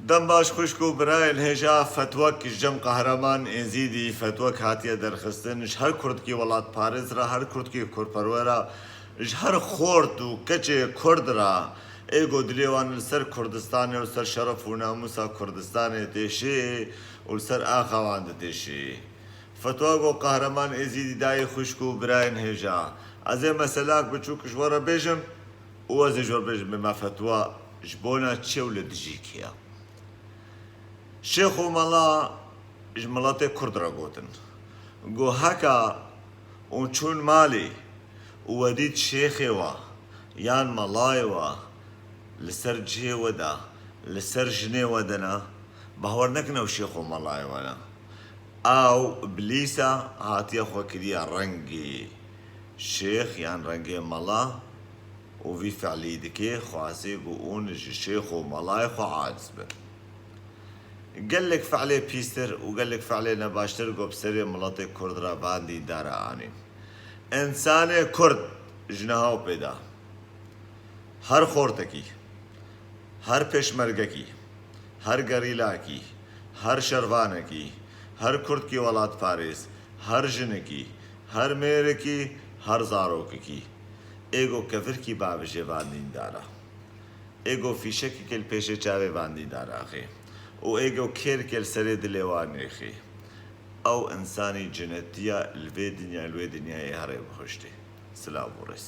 دەم باش خوشک و برایە هێژا فتوەک ژەم قەهرەمان ئێزیدی فتوەک هاتیە دەرخستنش هەر کوردکی وڵات پارێزرا هەر کوردکی کورپەروەرە ژ هەر خۆرد و کەچێ کوردرا ئێگۆ دلێوان لەسەر کوردستانێ و سەر شەرەف و ناموسا کوردستانێ تێشێ و لەسەر ئاخاوان دەتێشێ فتوەک و قەهرەمان ئێزیدی دایە خوشک و برایەن هێژا ئەزێ مەسەلاک بچووکش وەرە بێژم و ئەزێ ژۆر بێژم بێمە فتوە ژ بۆنە چێو لە دژیکیە شێخ و مەڵا ژ مڵەتێ کوردرە گوتن گۆ هەکا و چوون ماڵێ وەدیت شێخێوە یان مەڵایەوە لەسەر جێوەدا لەسەر ژنێوە دەنا بەهەوەر نەکنە و شێخ و مەڵایەوەنە ئاو بلیسە هاتیە خۆکریە ڕەنگی شێخ یان ڕەنگێ مەڵا و وی فعلی دکێ خواسێ بۆ ئون ژ شێخ و مەڵای خۆ عاجز بن gelek feعlê pîstir û gelek feعlê nebaştir got serê miletê Kurd re bandî dere anî. İnsanê Kurd ji nehaw pêda her xortekî, her pêşmergekî, her gerîlakî, her şervanekî, her Kurdkî welatparêz, her jinekî, her mêrekî, her zarokekî. Êgo kefirkî bavêjê bandîn dara. Êgo fîşekî li pêşê çavê bandî dara axê. و ئێگە و کێرکێل سەرێ دلێوانێخی ئەو ئەنسانی جنەتیە لێ دنیا لێ دنیای هەڕێ بخشتێ سلااو بۆ ڕێز